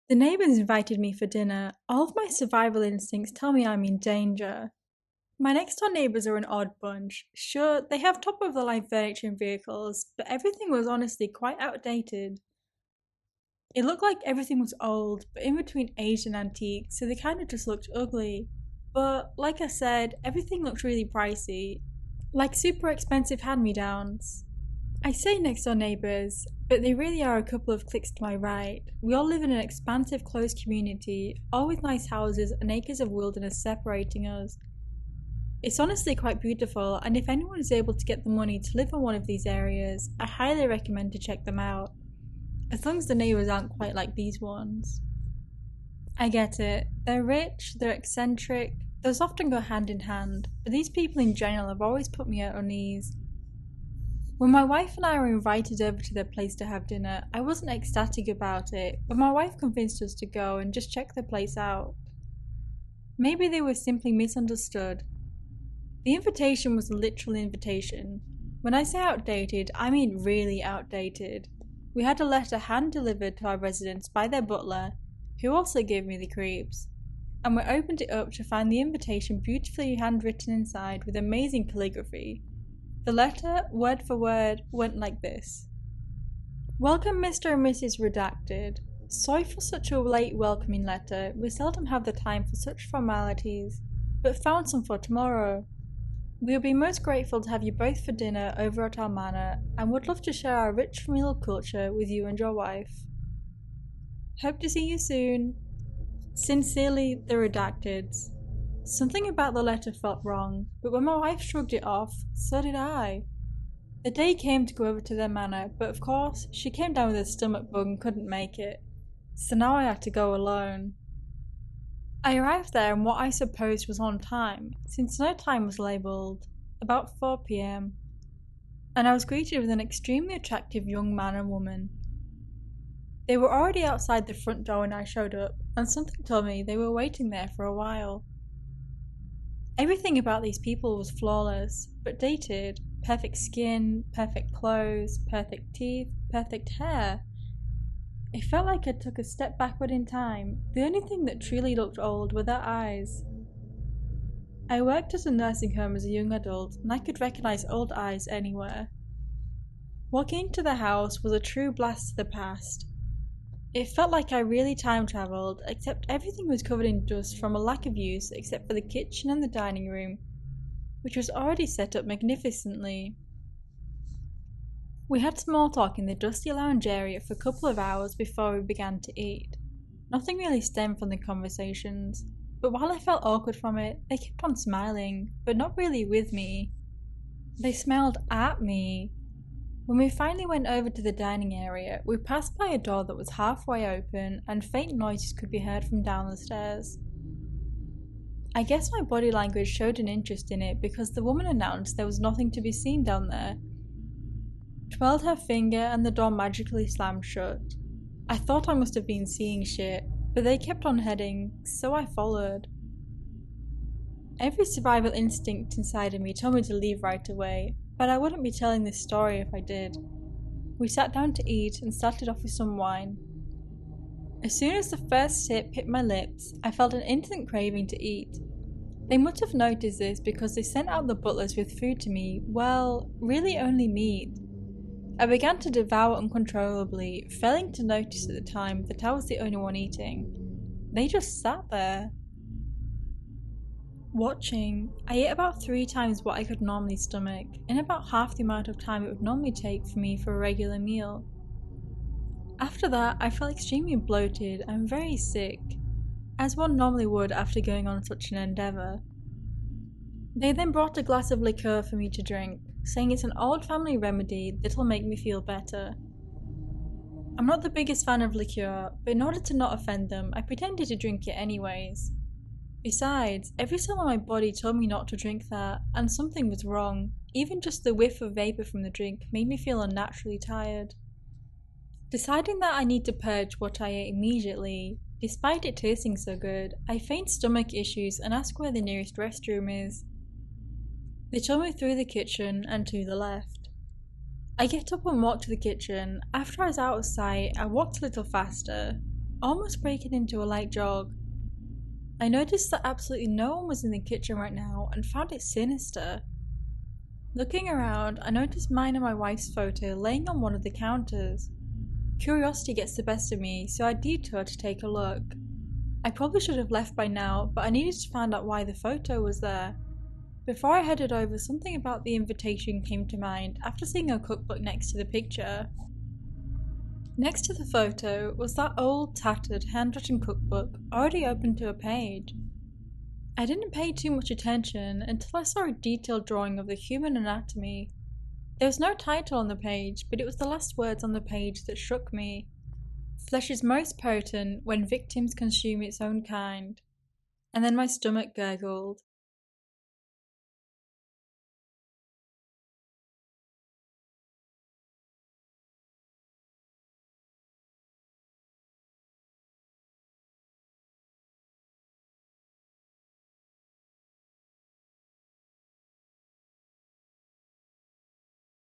The neighbours invited me for dinner. All of my survival instincts tell me I'm in danger. My next door neighbours are an odd bunch. Sure, they have top of the line furniture and vehicles, but everything was honestly quite outdated. It looked like everything was old, but in between aged and antique, so they kind of just looked ugly. But like I said, everything looked really pricey, like super expensive hand me downs. I say next door neighbours, but they really are a couple of clicks to my right. We all live in an expansive closed community, all with nice houses and acres of wilderness separating us. It's honestly quite beautiful, and if anyone is able to get the money to live in one of these areas, I highly recommend to check them out. As long as the neighbours aren't quite like these ones. I get it. They're rich, they're eccentric, those often go hand in hand, but these people in general have always put me at unease. When my wife and I were invited over to their place to have dinner, I wasn't ecstatic about it, but my wife convinced us to go and just check the place out. Maybe they were simply misunderstood. The invitation was a literal invitation. When I say outdated, I mean really outdated. We had a letter hand-delivered to our residence by their butler, who also gave me the creeps, and we opened it up to find the invitation beautifully handwritten inside with amazing calligraphy. The letter, word for word, went like this. Welcome Mr. and Mrs. Redacted. Sorry for such a late welcoming letter. We seldom have the time for such formalities, but found some for tomorrow. We would be most grateful to have you both for dinner over at our manor, and would love to share our rich familial culture with you and your wife. Hope to see you soon. Sincerely, the Redacteds. Something about the letter felt wrong, but when my wife shrugged it off, so did I. The day came to go over to their manor, but of course, she came down with a stomach bug and couldn't make it, so now I had to go alone. I arrived there in what I supposed was on time, since no time was labelled, about 4 p.m, and I was greeted with an extremely attractive young man and woman. They were already outside the front door when I showed up, and something told me they were waiting there for a while. Everything about these people was flawless, but dated. Perfect skin, perfect clothes, perfect teeth, perfect hair. It felt like I took a step backward in time. The only thing that truly looked old were their eyes. I worked at a nursing home as a young adult, and I could recognise old eyes anywhere. Walking into the house was a true blast to the past. It felt like I really time travelled, except everything was covered in dust from a lack of use except for the kitchen and the dining room, which was already set up magnificently. We had small talk in the dusty lounge area for a couple of hours before we began to eat. Nothing really stemmed from the conversations, but while I felt awkward from it, they kept on smiling, but not really with me. They smiled at me. When we finally went over to the dining area, we passed by a door that was halfway open and faint noises could be heard from down the stairs. I guess my body language showed an interest in it because the woman announced there was nothing to be seen down there. Twirled her finger and the door magically slammed shut. I thought I must have been seeing shit, but they kept on heading, so I followed. Every survival instinct inside of me told me to leave right away, but I wouldn't be telling this story if I did. We sat down to eat and started off with some wine. As soon as the first sip hit my lips, I felt an instant craving to eat. They must have noticed this because they sent out the butlers with food to me, well, really only meat. I began to devour uncontrollably, failing to notice at the time that I was the only one eating. They just sat there. Watching, I ate about 3 times what I could normally stomach, in about half the amount of time it would normally take for me for a regular meal. After that, I felt extremely bloated and very sick, as one normally would after going on such an endeavour. They then brought a glass of liqueur for me to drink, saying it's an old family remedy that'll make me feel better. I'm not the biggest fan of liqueur, but in order to not offend them, I pretended to drink it anyways. Besides, every cell in my body told me not to drink that, and something was wrong. Even just the whiff of vapour from the drink made me feel unnaturally tired. Deciding that I need to purge what I ate immediately, despite it tasting so good, I feigned stomach issues and asked where the nearest restroom is. They told me through the kitchen and to the left. I get up and walk to the kitchen. After I was out of sight, I walked a little faster. almost breaking into a light jog. I noticed that absolutely no one was in the kitchen right now and found it sinister. Looking around, I noticed mine and my wife's photo laying on one of the counters. Curiosity gets the best of me, so I detoured to take a look. I probably should have left by now, but I needed to find out why the photo was there. Before I headed over, something about the invitation came to mind after seeing a cookbook next to the picture. Next to the photo was that old, tattered, handwritten cookbook, already open to a page. I didn't pay too much attention until I saw a detailed drawing of the human anatomy. There was no title on the page, but it was the last words on the page that struck me. Flesh is most potent when victims consume its own kind. And then my stomach gurgled.